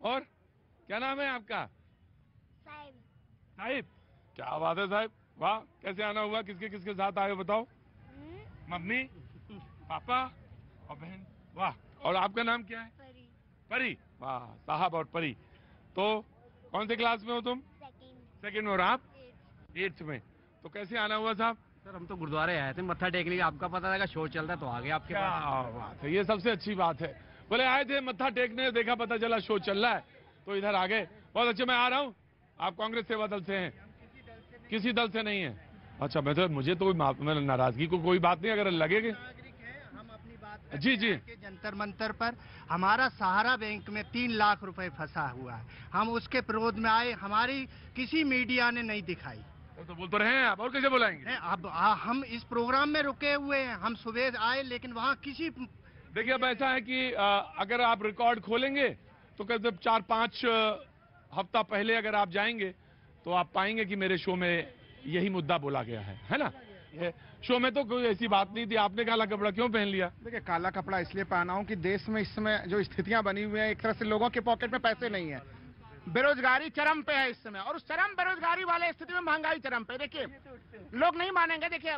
और क्या नाम है आपका? साहिब। साहिब, क्या बात है साहिब, वाह। कैसे आना हुआ, किसके किसके साथ आए हो बताओ? मम्मी, पापा और बहन, वाह। और आपका नाम क्या है? परी। परी, वाह साहब और परी। तो कौन से क्लास में हो तुम? सेकंड में। और आप? 8th में। तो कैसे आना हुआ साहब? सर हम तो गुरुद्वारे आए थे मत्था टेकने के, आपका पता लगा शो चल रहा है तो आ गए आपके क्या पास। बात है, ये सबसे अच्छी बात है। बोले आए थे मत्था टेकने, देखा पता चला शो चल रहा है तो इधर आ गए। बहुत अच्छे, मैं आ रहा हूँ। आप कांग्रेस सेवा दल से हैं? किसी दल से नहीं है? अच्छा, मुझे तो नाराजगी को कोई बात नहीं, अगर लगेगी। हम अपनी बात जी जी। के जंतर मंतर पर हमारा सहारा बैंक में 3 लाख रुपए फंसा हुआ है, हम उसके विरोध में आए, हमारी किसी मीडिया ने नहीं दिखाई। वो तो बोल तो रहे हैं आप, और कैसे बुलाएंगे? अब हम इस प्रोग्राम में रुके हुए हैं, हम सुबह आए लेकिन वहाँ किसी। देखिए अब ऐसा है कि अगर आप रिकॉर्ड खोलेंगे तो करीब 4-5 हफ्ता पहले अगर आप जाएंगे तो आप पाएंगे कि मेरे शो में यही मुद्दा बोला गया है ना? ये शो में तो कोई ऐसी बात नहीं थी। आपने काला कपड़ा क्यों पहन लिया? देखिए, काला कपड़ा इसलिए पहना हूं कि देश में इस समय जो स्थितियां बनी हुई हैं, एक तरह से लोगों के पॉकेट में पैसे नहीं है, बेरोजगारी चरम पे है इस समय, और उस चरम बेरोजगारी वाले स्थिति में महंगाई चरम पे। देखिए, लोग नहीं मानेंगे। देखिए,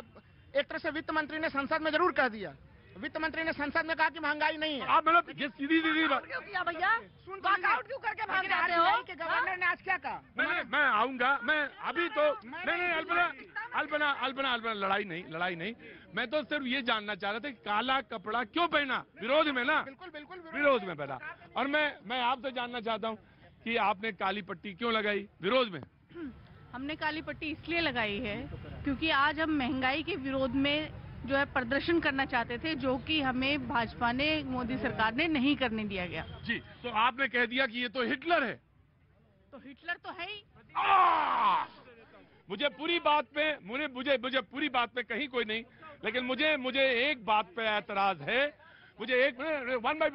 एक तरह से वित्त मंत्री ने संसद में जरूर कह दिया, वित्त मंत्री ने संसद में कहा कि महंगाई नहीं है। आप मतलब ये सीधी बात। क्यों किया भैया? वॉकआउट क्यों करके भाग जाते हो? कि गवर्नर ने आज क्या कहा? मैं आऊंगा, मैं अभी तो नहीं अल्पना लड़ाई नहीं। मैं तो सिर्फ ये जानना चाह रहा था कि काला कपड़ा क्यों पहना? विरोध में ना? बिल्कुल विरोध में पहना। और मैं आपसे जानना चाहता हूँ कि आपने काली पट्टी क्यों लगाई विरोध में? हमने काली पट्टी इसलिए लगाई है क्योंकि आज हम महंगाई के विरोध में जो है प्रदर्शन करना चाहते थे, जो कि हमें भाजपा ने, मोदी सरकार ने नहीं करने दिया गया। जी, तो आपने कह दिया कि ये तो हिटलर है। तो हिटलर तो है ही। मुझे पूरी बात पे मुझे पूरी बात पे कहीं कोई नहीं, लेकिन मुझे एक बात पे ऐतराज है। मुझे एक वन बाय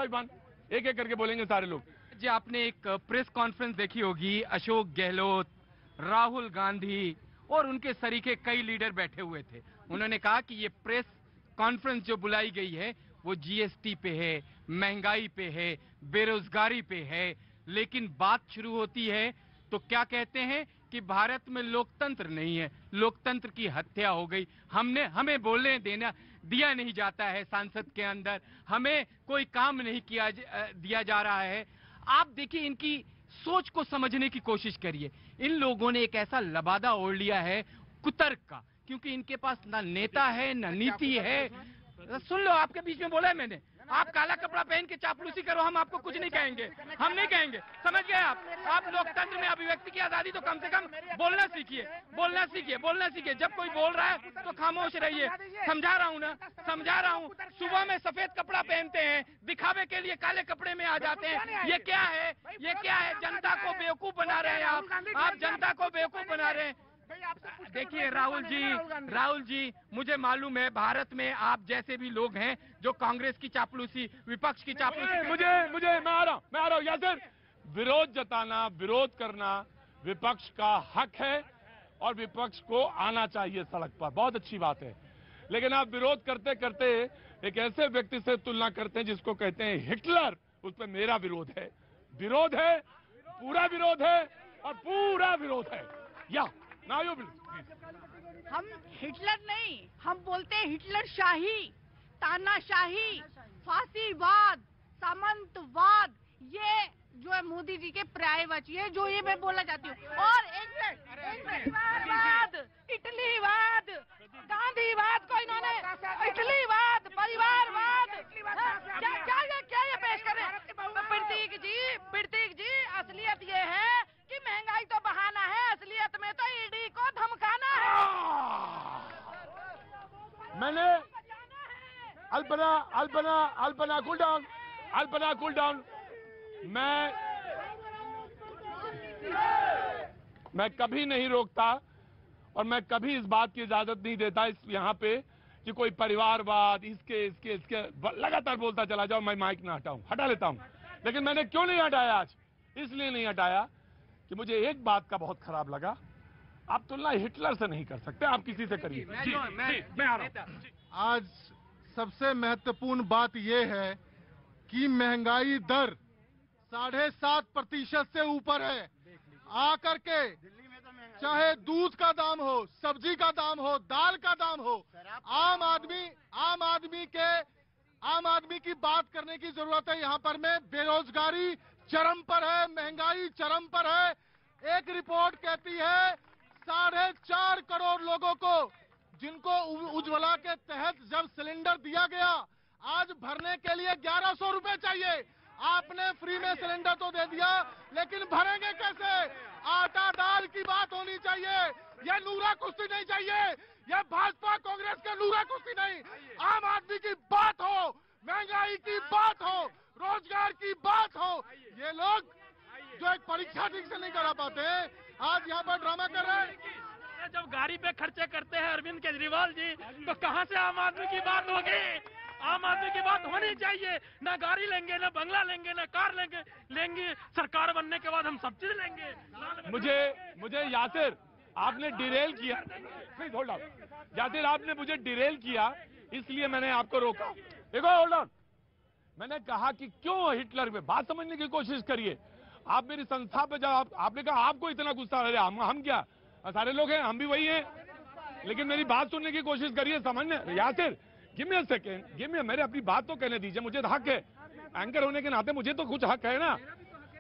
वन एक करके बोलेंगे सारे लोग। जी, आपने एक प्रेस कॉन्फ्रेंस देखी होगी, अशोक गहलोत, राहुल गांधी और उनके सरीके कई लीडर बैठे हुए थे। उन्होंने कहा कि ये प्रेस कॉन्फ्रेंस जो बुलाई गई है वो जीएसटी पे है, महंगाई पे है, बेरोजगारी पे है, लेकिन बात शुरू होती है तो क्या कहते हैं कि भारत में लोकतंत्र नहीं है, लोकतंत्र की हत्या हो गई। हमें बोलने दिया नहीं जाता है संसद के अंदर, हमें कोई काम नहीं दिया जा रहा है। आप देखिए, इनकी सोच को समझने की कोशिश करिए। इन लोगों ने एक ऐसा लबादा ओढ़ लिया है कुतर्क का, क्योंकि इनके पास ना नेता है ना नीति है। सुन लो, आपके बीच में बोला है मैंने, आप काला कपड़ा पहन के चापलूसी करो, हम आपको कुछ नहीं कहेंगे, हम नहीं कहेंगे, समझ गए आप लोकतंत्र में अभिव्यक्ति की आजादी तो कम से कम बोलना सीखिए। जब कोई बोल रहा है तो खामोश रहिए। समझा रहा हूँ। सुबह में सफेद कपड़ा पहनते हैं, दिखावे के लिए काले कपड़े में आ जाते हैं। ये क्या है? जनता को बेवकूफ बना रहे हैं आप जनता को बेवकूफ बना रहे हैं। देखिए राहुल जी, मुझे मालूम है भारत में आप जैसे भी लोग हैं जो कांग्रेस की चापलूसी, विपक्ष की चापलूसी। मैं आ रहा हूँ यासिर। विरोध जताना, विरोध करना विपक्ष का हक है और विपक्ष को आना चाहिए सड़क पर, बहुत अच्छी बात है। लेकिन आप विरोध करते करते एक ऐसे व्यक्ति से तुलना करते हैं जिसको कहते हैं हिटलर, उस पर मेरा विरोध है, पूरा विरोध है और पूरा विरोध है। या ना यू प्लीज। हम हिटलर नहीं, हम बोलते हैं हिटलर शाही, तानाशाही, फांसीवाद, सामंतवाद, ये जो है मोदी जी के पर्यायवाची है, जो ये मैं बोलना चाहती हूँ। और एक मिनट, इटलीवाद, गांधीवाद को इन्होंने इटलीवाद, परिवारवाद, क्या ये पेश करें? प्रतीक जी, असलियत ये है कि महंगाई तो बहाना है, असलियत में तो ईडी को धमकाना है। मैंने अल्पना कूल डाउन। मैं कभी नहीं रोकता और मैं कभी इस बात की इजाजत नहीं देता इस यहाँ पे कि कोई परिवारवाद इसके लगातार बोलता चला जाओ, मैं माइक ना हटा लेता हूँ। लेकिन मैंने क्यों नहीं हटाया आज? इसलिए नहीं हटाया कि मुझे एक बात का बहुत खराब लगा, आप तुलना हिटलर से नहीं कर सकते, आप किसी से करिए। मैं आ रहा हूं। आज सबसे महत्वपूर्ण बात यह है कि महंगाई दर 7.5% से ऊपर है। आकर के चाहे दूध का दाम हो, सब्जी का दाम हो, दाल का दाम हो, आम आदमी की बात करने की जरूरत है। यहाँ पर में बेरोजगारी चरम पर है, महंगाई चरम पर है। एक रिपोर्ट कहती है 4.5 करोड़ लोगों को, जिनको उज्ज्वला के तहत जब सिलेंडर दिया गया, आज भरने के लिए 1100 रुपए चाहिए। आपने फ्री में सिलेंडर तो दे दिया, लेकिन भरेंगे कैसे? आटा दाल की बात होनी चाहिए। यह नूरा कुश्ती नहीं चाहिए, यह भाजपा कांग्रेस के नूरा कुश्ती नहीं। आम आदमी की बात हो, महंगाई की बात हो, रोजगार की बात हो। ये लोग जो एक परीक्षा ठीक से नहीं करा पाते, आज यहाँ पर ड्रामा कर रहे हैं। जब गाड़ी पे खर्चे करते हैं अरविंद केजरीवाल जी, तो कहां से आम आदमी की बात होगी? आम आदमी की बात होनी चाहिए। ना गाड़ी लेंगे, ना बंगला लेंगे, ना कार लेंगे। सरकार बनने के बाद हम सब चीज लेंगे। मुझे यासिर आपने डिरेल किया, प्लीज होल्ड ऑन। यासिर आपने मुझे डिरेल किया, इसलिए मैंने आपको रोका। देखो होल्ड ऑन, मैंने कहा कि क्यों हिटलर में बात समझने की कोशिश करिए। आप मेरी संस्था पे जब आपने कहा आपको इतना गुस्सा आ रहा है, हम क्या सारे लोग हैं, हम भी वही हैं, लेकिन मेरी बात सुनने की कोशिश करिए, समझने। Yasir give me a second, give me, मेरे अपनी बात तो कहने दीजिए, मुझे तो हक है, एंकर होने के नाते मुझे तो कुछ हक है ना,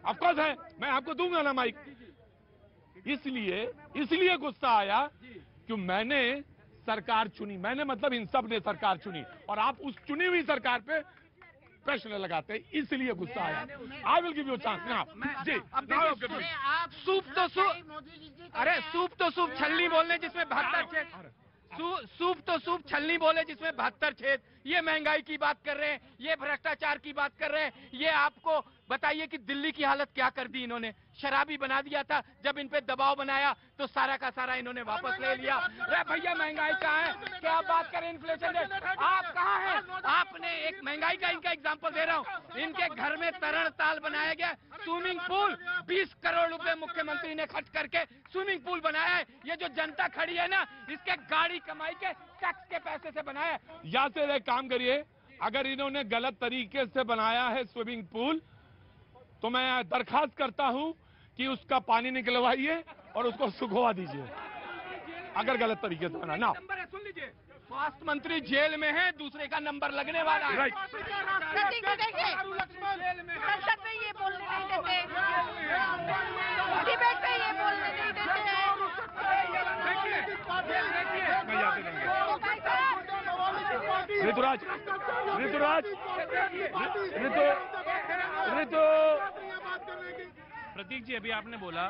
ऑफ कोर्स है, मैं आपको दूंगा ना माइक। इसलिए गुस्सा आया कि मैंने सरकार चुनी, मैंने मतलब इन सब ने सरकार चुनी, और आप उस चुनी हुई सरकार पे प्रश्न लगाते हैं, इसलिए गुस्सा आया। I will give you chance now जी। सूप तो सूप छलनी बोलने जिसमें 72 छेद, सूप तो सूप छलनी बोले जिसमें 72 छेद। ये महंगाई की बात कर रहे हैं, ये भ्रष्टाचार की बात कर रहे हैं। ये आपको बताइए कि दिल्ली की हालत क्या कर दी इन्होंने। शराबी बना दिया था, जब इन पे दबाव बनाया तो सारा का सारा इन्होंने वापस ले लिया। अरे भैया महंगाई कहाँ है? क्या बात करें इन्फ्लेशन रेट, आप कहाँ हैं? आपने एक महंगाई का इनका एग्जाम्पल दे रहा हूँ, इनके घर में तरण ताल बनाया गया, स्विमिंग पूल 20 करोड़ रुपए मुख्यमंत्री ने खर्च करके स्विमिंग पूल बनाया है। ये जो जनता खड़ी है ना, इसके गाड़ी कमाई के टैक्स के पैसे से बनाया है। या से एक काम करिए, अगर इन्होंने गलत तरीके से बनाया है स्विमिंग पूल, तो मैं दरखास्त करता हूं कि उसका पानी निकलवाइए और उसको सुखवा दीजिए, अगर गलत तरीके से बना ना। नंबर है, सुन लीजिए, स्वास्थ्य मंत्री जेल में है, दूसरे का नंबर लगने वाला है। राइट। संसद में ये बोलने नहीं देते, डिबेट में ये बोलने नहीं देते। ऋतुराज प्रतीक जी, अभी आपने बोला,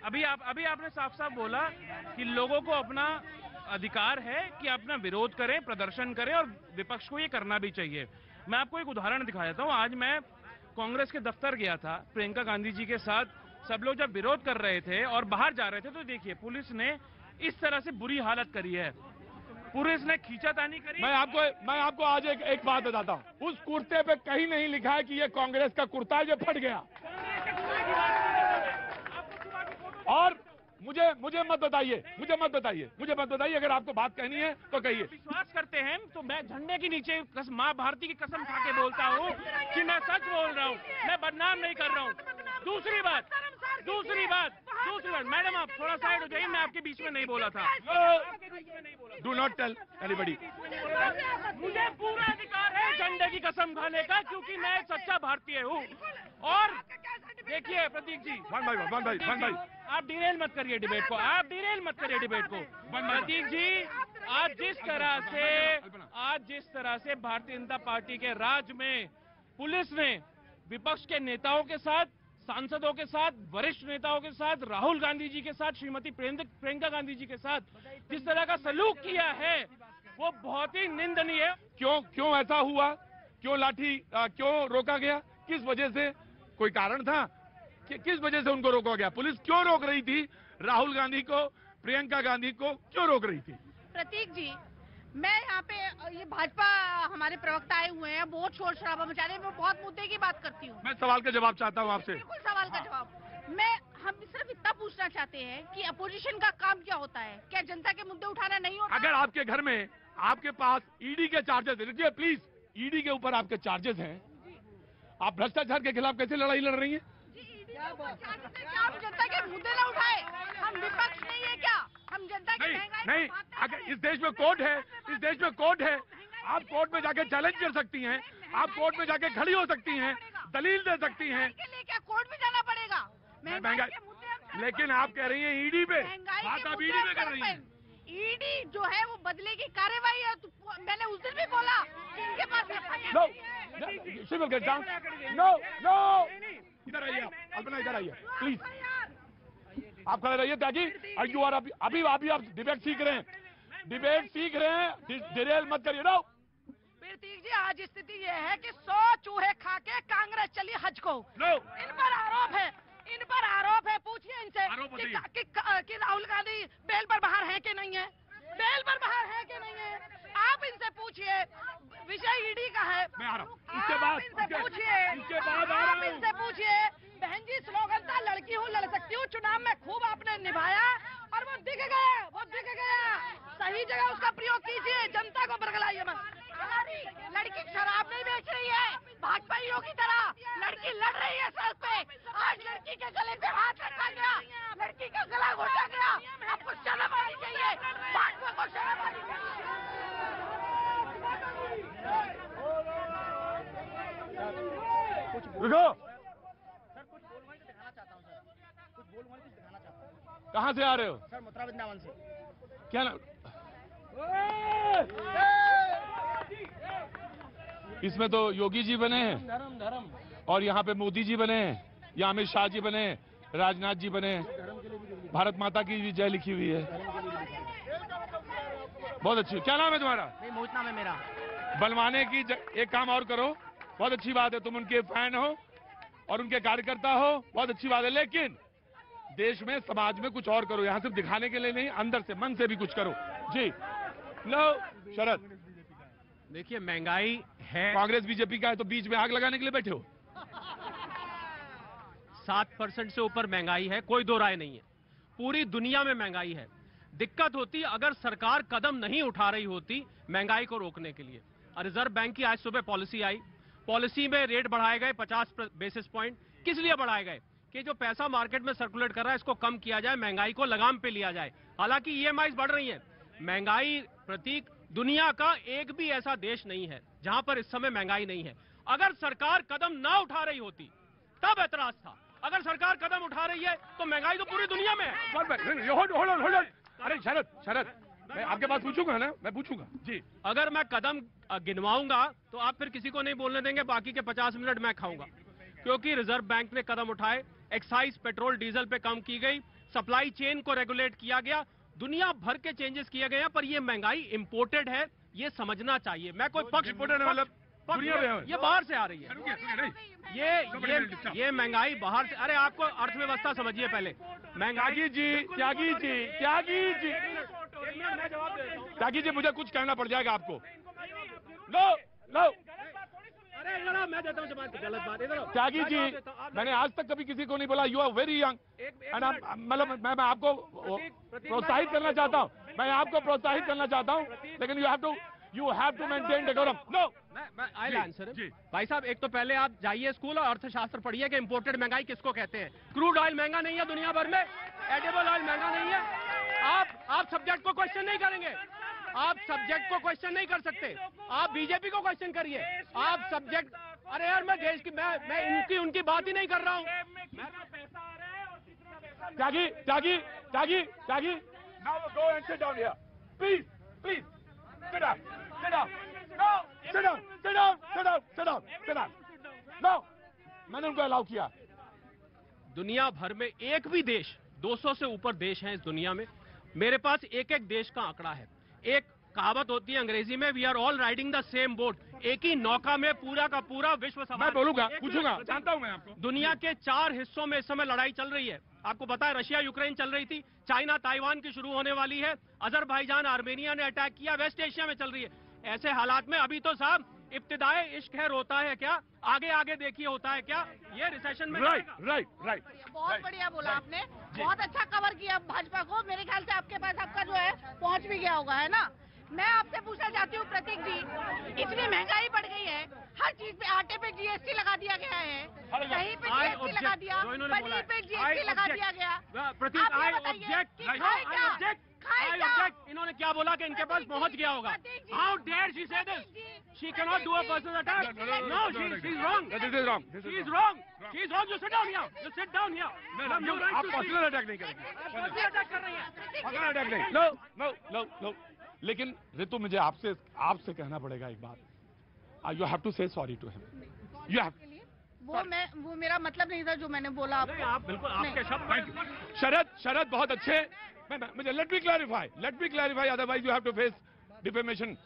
अभी आपने साफ साफ बोला कि लोगों को अपना अधिकार है कि अपना विरोध करें, प्रदर्शन करें, और विपक्ष को ये करना भी चाहिए। मैं आपको एक उदाहरण दिखा देता हूँ। आज मैं कांग्रेस के दफ्तर गया था, प्रियंका गांधी जी के साथ सब लोग जब विरोध कर रहे थे और बाहर जा रहे थे, तो देखिए पुलिस ने इस तरह से बुरी हालत करी है, पुलिस ने खींचातानी करी। मैं आपको आज एक बात बताता हूँ, उस कुर्ते पे कहीं नहीं लिखा है कि ये कांग्रेस का कुर्ता है जो फट गया। और मुझे मत बताइए, अगर आपको बात कहनी है तो कहिए। विश्वास करते हैं तो मैं झंडे के नीचे माँ भारती की कसम खा के बोलता हूँ कि मैं सच बोल रहा हूँ, मैं बदनाम नहीं कर रहा हूँ। दूसरी बात, मैडम आप थोड़ा साइड हो जाइए, मैं आपके बीच में नहीं बोला था। Do not tell anybody. मुझे पूरा अधिकार है झंडे की कसम खाने का, क्योंकि मैं सच्चा भारतीय हूँ। और देखिए प्रतीक जी, वन भाई, आप डिरेल मत करिए डिबेट को, प्रतीक जी, आज जिस तरह से भारतीय जनता पार्टी के राज में पुलिस ने विपक्ष के नेताओं के साथ, सांसदों के साथ, वरिष्ठ नेताओं के साथ, राहुल गांधी जी के साथ, श्रीमती प्रियंका गांधी जी के साथ जिस तरह का सलूक किया है, वो बहुत ही निंदनीय है। क्यों ऐसा हुआ? क्यों रोका गया? किस वजह से? कोई कारण था? किस वजह से उनको रोका गया? पुलिस क्यों रोक रही थी? राहुल गांधी को, प्रियंका गांधी को क्यों रोक रही थी? प्रतीक जी, मैं यहाँ पे ये भाजपा हमारे प्रवक्ता आए हुए हैं, बहुत शोर शराबा मचा रहे हैं, मैं बहुत मुद्दे की बात करती हूँ। मैं सवाल का जवाब चाहता हूँ आपसे। बिल्कुल सवाल का जवाब। हम सिर्फ इतना पूछना चाहते हैं कि अपोजिशन का काम क्या होता है? क्या जनता के मुद्दे उठाना नहीं होता? अगर आपके घर में आपके पास ईडी के चार्जेस, देखिए प्लीज, ईडी के ऊपर आपके चार्जेस हैं, आप भ्रष्टाचार के खिलाफ कैसे लड़ाई लड़ रही हैं? आप जनता के मुद्दे ना उठाए, हम विपक्ष नहीं है क्या? हम जनता की महंगाई नहीं, अगर इस देश में कोर्ट है, इस देश में कोर्ट है, आप कोर्ट में जाके चैलेंज कर सकती हैं, आप कोर्ट में जाके खड़ी हो सकती हैं, दलील दे सकती हैं। के लिए क्या कोर्ट में जाना पड़ेगा? महंगाई के मुद्दे हम लेकिन आप कह रही हैं ईडी पे, महंगाई बात के आप मुद्दे ईडी हम पे कर रही हैं। ईडी जो है वो बदले की कार्यवाही है। तो मैंने उस दिन भी बोला कि इनके पास no, civil get down, no no, इधर आइए आप, अल्पना इधर आइए प्लीज। आप खड़े रहिए त्यागी, और यू आर अभी आप डिबेट सीख रहे हैं, डिबेट सीख रहे हैं, डिरेल मत करिए। नो प्रतीक जी, आज स्थिति ये है कि 100 चूहे खा के कांग्रेस चली हज को। नो, इन पर आरोप है, इन पर आरोप है। पूछिए इनसे कि राहुल गांधी बेल पर बाहर है कि नहीं है, बेल पर बाहर है कि नहीं है। आप इनसे पूछिए, विषय ईडी का है। मैं आ रहा हूँ, इसके बाद इनसे पूछिए, इसके बाद आ रहा आप हूँ। इनसे पूछिए। बहन जी स्लोगन था लड़की हूँ लड़ सकती हूँ, चुनाव में खूब आपने निभाया और वो दिख गया, वो दिख गया। सही जगह उसका प्रयोग कीजिए, जनता को बरगलाइए मत। हमारी लड़की शराब नहीं बेच रही है भाजपाइयों की तरह, लड़की लड़ रही है सड़क पे। आज लड़की के गले पे हाथ रखा गया, लड़की का गला घोटा गया। आपको शर्म आनी चाहिए, भाजपा को शर्म आनी चाहिए। रुको, कहाँ से आ रहे हो? सर मथुरा वृंदावन से। क्या नाम? इसमें तो योगी जी बने हैं और यहाँ पे मोदी जी बने हैं, यहाँ अमित शाह जी बने हैं, राजनाथ जी बने हैं, भारत माता की भी जय लिखी हुई है। बहुत अच्छी। क्या नाम है तुम्हारा? मोहित नाम है मेरा। बनवाने की एक काम और करो, बहुत अच्छी बात है, तुम उनके फैन हो और उनके कार्यकर्ता हो, बहुत अच्छी बात है, लेकिन देश में समाज में कुछ और करो। यहाँ सिर्फ दिखाने के लिए नहीं, अंदर से मन से भी कुछ करो। जी लो शरद, देखिए महंगाई है, कांग्रेस बीजेपी का है तो बीच में आग लगाने के लिए बैठे हो। 7% से ऊपर महंगाई है, कोई दो राय नहीं है। पूरी दुनिया में महंगाई है। दिक्कत होती अगर सरकार कदम नहीं उठा रही होती महंगाई को रोकने के लिए। रिजर्व बैंक की आज सुबह पॉलिसी आई, पॉलिसी में रेट बढ़ाए गए 50 बेसिस पॉइंट। किस लिए बढ़ाए गए? कि जो पैसा मार्केट में सर्कुलेट कर रहा है इसको कम किया जाए, महंगाई को लगाम पे लिया जाए। हालांकि ईएमआई बढ़ रही है। महंगाई प्रतीक दुनिया का एक भी ऐसा देश नहीं है जहां पर इस समय महंगाई नहीं है। अगर सरकार कदम ना उठा रही होती तब ऐतराज था। अगर सरकार कदम उठा रही है तो महंगाई तो पूरी दुनिया में है। होल्ड। अरे शरद मैं आपके पास पूछूंगा ना, मैं पूछूंगा जी। अगर मैं कदम गिनवाऊंगा तो आप फिर किसी को नहीं बोलने देंगे, बाकी के 50 मिनट मैं खाऊंगा। क्योंकि रिजर्व बैंक ने कदम उठाए, एक्साइज पेट्रोल डीजल पे कम की गई, सप्लाई चेन को रेगुलेट किया गया, दुनिया भर के चेंजेस किए गए हैं। पर ये महंगाई इंपोर्टेड है, ये समझना चाहिए। मैं कोई पक्ष मतलब दुनिया में ये बाहर से आ रही है। ये महंगाई बाहर से। अरे आपको अर्थव्यवस्था समझिए पहले। महंगाई त्यागी जी मुझे कुछ कहना पड़ जाएगा आपको। लो अरे इधर मैं देता हूं जवाब, गलत बात। इधर त्यागी जी, मैंने आज तक कभी किसी को नहीं बोला यू आर वेरी यंग, मतलब मैं आपको प्रोत्साहित करना चाहता हूँ, मैं आपको प्रोत्साहित करना चाहता हूँ, लेकिन you have to maintain decorum. No मैं आई आंसर भाई साहब। एक तो पहले आप जाइए स्कूल और अर्थशास्त्र पढ़िए कि इंपोर्टेड महंगाई किसको कहते हैं। क्रूड ऑयल महंगा नहीं है दुनिया भर में, एडिबल ऑयल महंगा नहीं है। आप सब्जेक्ट को क्वेश्चन नहीं करेंगे, आप सब्जेक्ट को क्वेश्चन नहीं कर सकते। आप बीजेपी को क्वेश्चन करिए, आप सब्जेक्ट। अरे यार मैं देश की मैं उनकी बात ही नहीं कर रहा हूँ। त्यागी now go and sit down here, please sit down no, मैंने उनको अलाउ किया। दुनिया भर में एक भी देश, 200 से ऊपर देश हैं इस दुनिया में, मेरे पास एक एक देश का आंकड़ा है। एक कहावत होती है अंग्रेजी में, we are all riding the same boat. एक ही नौका में पूरा का पूरा विश्व सवार। मैं बोलूंगा, पूछूंगा, जानता हूं मैं आपको। दुनिया के 4 हिस्सों में इस समय लड़ाई चल रही है। आपको पता है रशिया यूक्रेन चल रही थी, चाइना ताइवान की शुरू होने वाली है, अजरबैजान आर्मेनिया ने अटैक किया, वेस्ट एशिया में चल रही है। ऐसे हालात में अभी तो साहब इब्तिदाए इश्क है रोता है क्या, आगे आगे देखिए होता है क्या। ये रिसेशन में राइट बहुत बढ़िया बोला आपने, बहुत अच्छा कवर किया भाजपा को। मेरे ख्याल से आपके पास आपका जो है पहुंच भी गया होगा, है ना। मैं आपसे पूछना चाहती हूँ प्रतीक जी, इतनी महंगाई बढ़ गई है, हर चीज पे, आटे पे जीएसटी लगा दिया गया है, दही पे जीएसटी लगा दिया, पनीर पे जीएसटी लगा दिया गया। Prateek, I object. इन्होंने क्या बोला कि इनके पास पहुंच गया होगा। How dare she say this? She can not do a personal attack. No, she is wrong. This is wrong. She is wrong. She is wrong. You sit down here. You sit down here. आप personal attack नहीं करेंगे। Personal attack कर रही है। Personal attack नहीं। No no no no. लेकिन ऋतु, मुझे आपसे कहना पड़ेगा एक बात। You have to say sorry to him. You have. वो मेरा मतलब नहीं था जो मैंने बोला आपको। आप बिल्कुल आपके शब्द। Thank you. शरद बहुत अच्छे। मुझे let me clarify, otherwise you have to face defamation.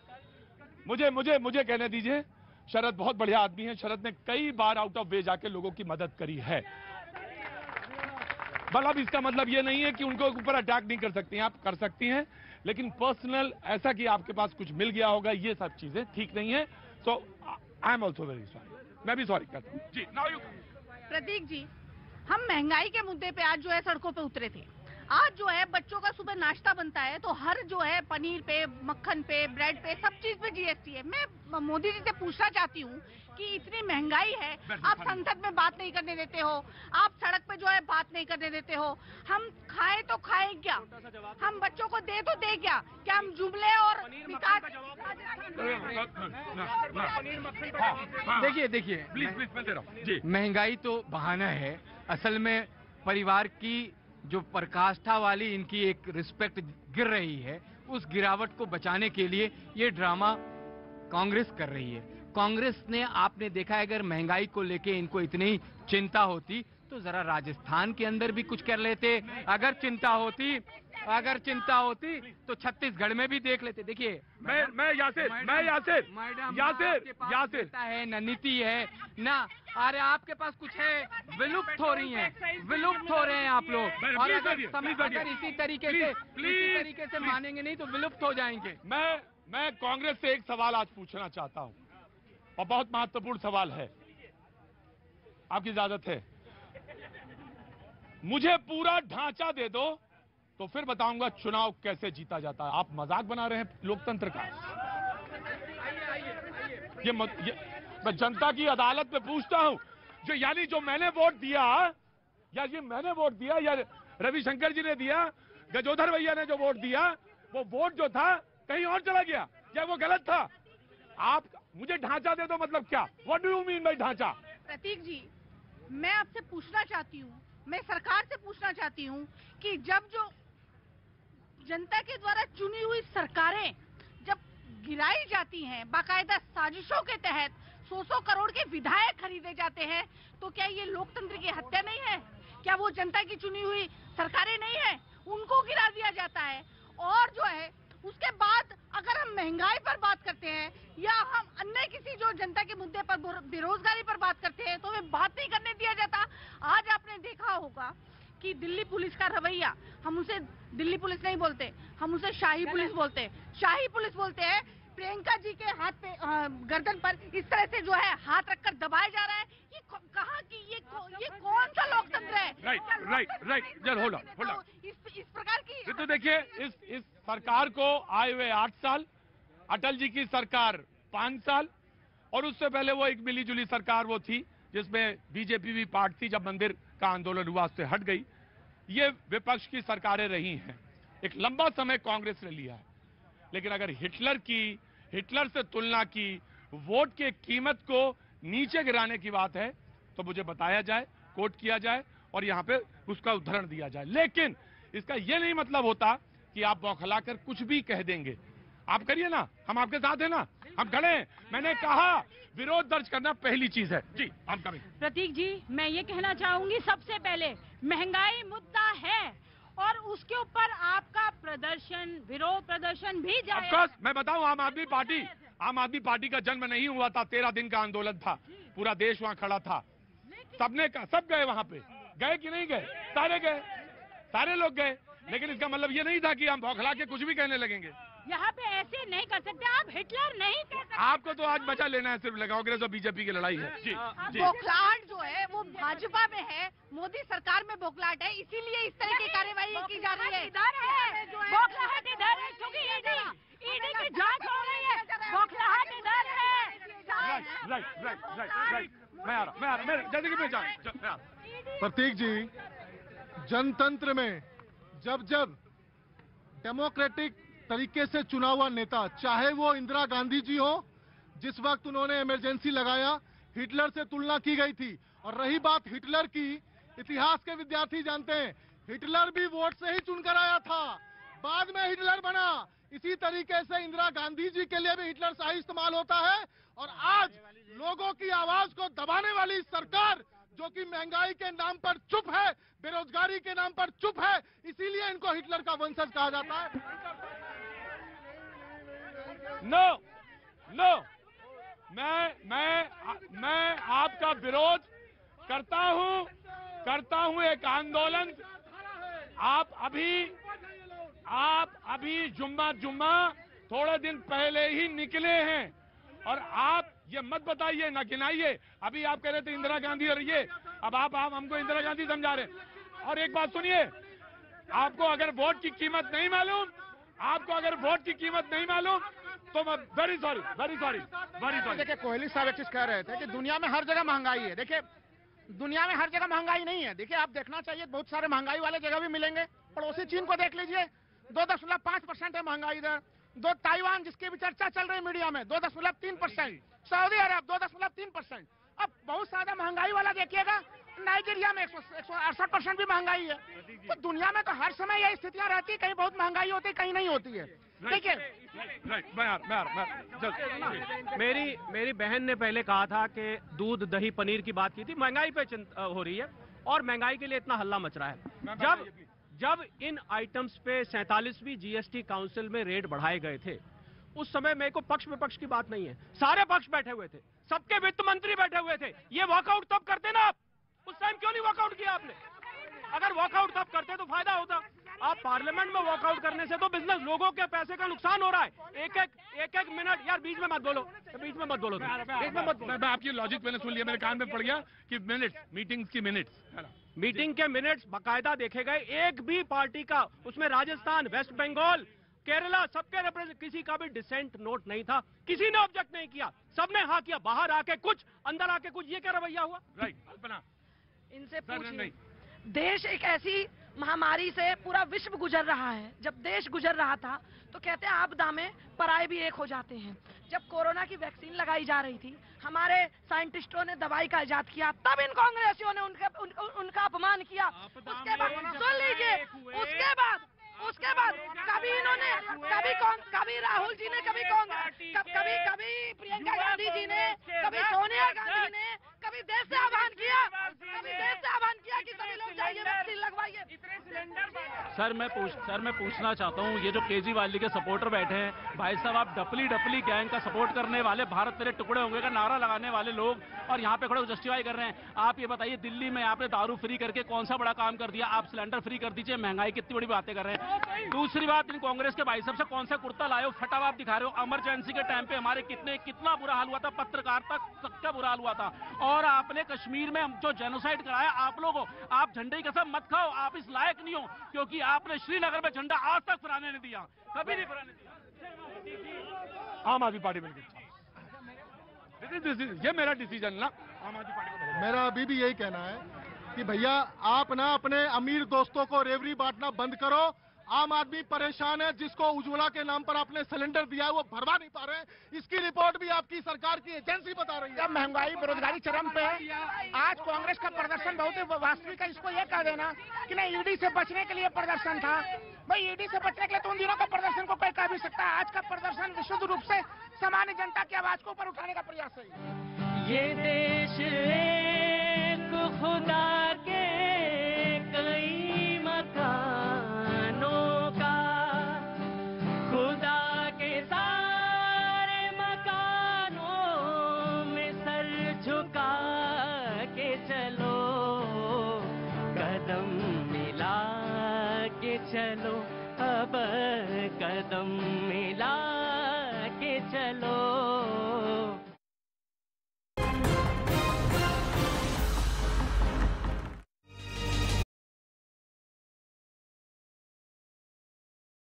मुझे कहने दीजिए, शरद बहुत बढ़िया आदमी है। शरद ने कई बार आउट ऑफ वे जाके लोगों की मदद करी है। मतलब इसका मतलब ये नहीं है कि उनको ऊपर अटैक नहीं कर सकती हैं, आप कर सकती हैं, लेकिन पर्सनल ऐसा कि आपके पास कुछ मिल गया होगा, ये सब चीजें ठीक नहीं है। So I am also very sorry. मैं भी सॉरी करता हूँ जी। Now you. प्रतीक जी, हम महंगाई के मुद्दे पे आज जो है सड़कों पे उतरे थे। आज जो है बच्चों का सुबह नाश्ता बनता है तो हर जो है पनीर पे, मक्खन पे, ब्रेड पे, सब चीज पे जीएसटी है। मैं मोदी जी से पूछना चाहती हूँ कि इतनी महंगाई है, आप संसद में बात नहीं करने देते हो, आप सड़क पे जो है बात नहीं करने देते हो। हम खाए तो खाए क्या, हम बच्चों को दे तो दे क्या हम जुमले और विकास। देखिए प्लीज मैं दे रहा हूँ जी। महंगाई तो बहाना है, असल में परिवार की जो पराकाष्ठा वाली इनकी एक रिस्पेक्ट गिर रही है, उस गिरावट को बचाने के लिए ये ड्रामा कांग्रेस कर रही है। कांग्रेस ने, आपने देखा है, अगर महंगाई को लेके इनको इतनी चिंता होती तो जरा राजस्थान के अंदर भी कुछ कर लेते। अगर चिंता होती तो छत्तीसगढ़ में भी देख लेते। देखिए, मैं यासिर है न नीति है ना, अरे आपके पास कुछ है, विलुप्त हो रही हैं आप लोग। और अगर इसी तरीके से मानेंगे नहीं तो विलुप्त हो जाएंगे। मैं कांग्रेस से एक सवाल आज पूछना चाहता हूं, और बहुत महत्वपूर्ण सवाल है, आपकी इजाजत है? मुझे पूरा ढांचा दे दो तो फिर बताऊंगा चुनाव कैसे जीता जाता है। आप मजाक बना रहे हैं लोकतंत्र का। मैं जनता की अदालत में पूछता हूं, जो मैंने वोट दिया, या रविशंकर जी ने दिया, गजोधर भैया ने जो वोट दिया, वो वोट जो था कहीं और चला गया, क्या वो गलत था? आप मुझे ढांचा दे दो, मतलब क्या? What do you mean by ढांचा? प्रतीक जी, मैं आपसे पूछना चाहती हूँ, मैं सरकार से पूछना चाहती हूँ कि जब जो जनता के द्वारा चुनी हुई सरकारें जब गिराई जाती हैं, बाकायदा साजिशों के तहत 100 करोड़ के विधायक खरीदे जाते हैं, तो क्या ये लोकतंत्र की हत्या नहीं है? क्या वो जनता की चुनी हुई सरकारें नहीं है? उनको गिरा दिया जाता है। और जो है उसके बाद अगर हम महंगाई पर बात करते हैं या हम अन्य किसी जो जनता के मुद्दे पर, बेरोजगारी पर बात करते हैं, तो हमें बात नहीं करने दिया जाता। आज आपने देखा होगा कि दिल्ली पुलिस का रवैया, हम उसे दिल्ली पुलिस नहीं बोलते, हम उसे शाही पुलिस बोलते हैं। शाही पुलिस बोलते हैं। प्रियंका जी के हाथ पे, गर्दन पर इस तरह से जो है हाथ रखकर दबाया जा रहा है। ये कहाँ की ये कौन सा लोकतंत्र है? राइट। जल होल्ड ऑन। इस प्रकार की तो देखिए, इस सरकार को आए हुए 8 साल, अटल जी की सरकार 5 साल, और उससे पहले वो एक मिली-जुली सरकार वो थी जिसमें बीजेपी भी पार्ट थी। जब मंदिर का आंदोलन हुआ उससे हट गई। ये विपक्ष की सरकारें रही हैं। एक लंबा समय कांग्रेस ने लिया है, लेकिन अगर हिटलर से तुलना की, वोट की कीमत को नीचे गिराने की बात है तो मुझे बताया जाए, कोट किया जाए और यहां पे उसका उदाहरण दिया जाए। लेकिन इसका यह नहीं मतलब होता कि आप बौखलाकर कुछ भी कह देंगे। आप करिए ना, हम आपके साथ हैं ना, हम खड़े हैं। मैंने कहा विरोध दर्ज करना पहली चीज है जी। हम करें। प्रतीक जी, मैं ये कहना चाहूंगी, सबसे पहले महंगाई मुद्दा है और उसके ऊपर आपका प्रदर्शन, विरोध प्रदर्शन भी जाएगा। मैं बताऊं, आम आदमी पार्टी का जन्म नहीं हुआ था, 13 दिन का आंदोलन था, पूरा देश वहां खड़ा था, सब गए वहां पे, गए कि नहीं गए? सारे गए, सारे लोग गए। लेकिन इसका मतलब ये नहीं था कि हम बौखला के कुछ भी कहने लगेंगे। यहाँ पे ऐसे नहीं कर सकते, आप हिटलर नहीं कह सकते। आपको तो आज बचा लेना है, सिर्फ कांग्रेस और बीजेपी की लड़ाई है जी। बौखलाहट जो है वो भाजपा में है, मोदी सरकार में बौखलाहट है, इसीलिए इस तरह की कार्यवाही की जा रही है। बौखलाहट इधर है क्योंकि ईडी की जांच हो रही है, बौखलाहट इधर है। राइट मैं आ रहा जल्दी मैं जा प्रतीक जी, जनतंत्र में जब जब डेमोक्रेटिक तरीके से चुना हुआ नेता, चाहे वो इंदिरा गांधी जी हो, जिस वक्त उन्होंने इमरजेंसी लगाया, हिटलर से तुलना की गई थी। और रही बात हिटलर की, इतिहास के विद्यार्थी जानते हैं हिटलर भी वोट से ही चुनकर आया था, बाद में हिटलर बना। इसी तरीके से इंदिरा गांधी जी के लिए भी हिटलर शाही इस्तेमाल होता है। और आज लोगों की आवाज को दबाने वाली सरकार, जो कि महंगाई के नाम पर चुप है, बेरोजगारी के नाम पर चुप है, इसीलिए इनको हिटलर का वंशज कहा जाता है। नो मैं आपका विरोध करता हूं एक आंदोलन। आप अभी जुम्मा थोड़े दिन पहले ही निकले हैं और आप ये मत बताइए, ना गिनाइए। अभी आप कह रहे थे इंदिरा गांधी और ये, अब आप हमको इंदिरा गांधी समझा रहे। और एक बात सुनिए, आपको अगर वोट की कीमत नहीं मालूम, तो मैं वेरी सॉरी। देखिए कोहली साहब एक चीज कह रहे थे कि दुनिया में हर जगह महंगाई है। देखिए दुनिया में हर जगह महंगाई नहीं है। देखिए आप देखना चाहिए, बहुत सारे महंगाई वाले जगह भी मिलेंगे। पड़ोसी चीन को देख लीजिए, 2.5% है महंगाई इधर। ताइवान जिसकी भी चर्चा चल रही मीडिया में, 2.3%। सऊदी अरब 2.3%। अब बहुत ज्यादा महंगाई वाला देखिएगा, नाइजीरिया में 168% भी महंगाई है। तो दुनिया में तो हर समय यही स्थितियां रहती है, कहीं बहुत महंगाई होती है, कहीं नहीं होती है। देखिए मेरी बहन ने पहले कहा था कि दूध दही पनीर की बात की थी, महंगाई पे हो रही है और महंगाई के लिए इतना हल्ला मच रहा है। जब इन आइटम्स पे 47वीं जीएसटी काउंसिल में रेट बढ़ाए गए थे, उस समय मेरे को पक्ष विपक्ष की बात नहीं है, सारे पक्ष बैठे हुए थे, सबके वित्त मंत्री बैठे हुए थे। ये वॉकआउट तब करते ना आप, उस टाइम क्यों नहीं वॉकआउट किया आपने? अगर वॉकआउट तब करते तो फायदा होता। आप पार्लियामेंट में वॉकआउट करने से तो बिजनेस, लोगों के पैसे का नुकसान हो रहा है। एक मिनट यार, बीच में मत बोलो। मैं आपकी लॉजिक मैंने सुन लिया, मेरे कान में पड़ गया कि मीटिंग के मिनट्स बाकायदा देखे गए। एक भी पार्टी का उसमें राजस्थान, वेस्ट बंगाल, केरला, सबके रिप्रेजेंट, किसी का भी डिसेंट नोट नहीं था, किसी ने ऑब्जेक्ट नहीं किया, सबने हाँ किया। बाहर आके कुछ, अंदर आके कुछ, ये क्या रवैया हुआ? राइट, कल्पना इनसे पूछिए। देश एक ऐसी महामारी से पूरा विश्व गुजर रहा है। जब देश गुजर रहा था तो कहते हैं आपदा में पराये भी एक हो जाते हैं। जब कोरोना की वैक्सीन लगाई जा रही थी, हमारे साइंटिस्टों ने दवाई का इजाद किया, तब इन कांग्रेसियों ने उनका अपमान किया। उसके बाद सुन लीजिए, उसके बाद कभी इन्होंने, कभी राहुल जी ने, कभी प्रियंका गांधी जी ने, कभी सोनिया गांधी ने, कभी देश से आह्वान किया कि सभी लोग जाइए वैक्सीन लगवाइए। सर मैं पूछना चाहता हूँ, ये जो केजरीवाल जी के सपोर्टर बैठे हैं, भाई साहब आप डपली गैंग का सपोर्ट करने वाले, भारत तेरे टुकड़े होंगे का नारा लगाने वाले लोग, और यहाँ पे खड़े जस्टिफाई कर रहे हैं। आप ये बताइए, दिल्ली में आपने दारू फ्री करके कौन सा बड़ा काम कर दिया? आप सिलेंडर फ्री कर दीजिए, महंगाई कितनी बड़ी बातें कर रहे हैं। दूसरी बात, इन कांग्रेस के भाई साहब से कौन सा कुर्ता लाए हो, फटा हुआ आप दिखा रहे हो। इमरजेंसी के टाइम पे हमारे कितना बुरा हाल हुआ था, पत्रकार तक सबका बुरा हाल हुआ था। और आपने कश्मीर में जो जेनोसाइड कराया, आप लोगों, आप झंडे की कसम मत खाओ, आप इस लायक नहीं हो, क्योंकि आपने श्रीनगर में झंडा आज तक फहराने नहीं दिया, कभी नहीं फहराने दिया। आम आदमी पार्टी मिलकर, ये मेरा डिसीजन ना, आम आदमी पार्टी। मेरा अभी भी यही कहना है कि भैया आप ना अपने अमीर दोस्तों को रेवड़ी बांटना बंद करो। आम आदमी परेशान है, जिसको उज्ज्वला के नाम पर आपने सिलेंडर दिया है वो भरवा नहीं पा रहे हैं। इसकी रिपोर्ट भी आपकी सरकार की एजेंसी बता रही है। महंगाई बेरोजगारी चरम पे है। आज कांग्रेस का प्रदर्शन बहुत ही वास्तविक है। इसको ये कह देना कि नहीं ईडी से बचने के लिए प्रदर्शन था, भाई ईडी से बचने के लिए तो उन दिनों का प्रदर्शन को कोई कह भी सकता है। आज का प्रदर्शन विशुद्ध रूप से सामान्य जनता की आवाज को ऊपर उठाने का प्रयास है। ये देश एक खुदा के कई मकानों का, खुदा के सारे मकानों में सर झुका के चलो, कदम मिला के चलो, अब कदम मिला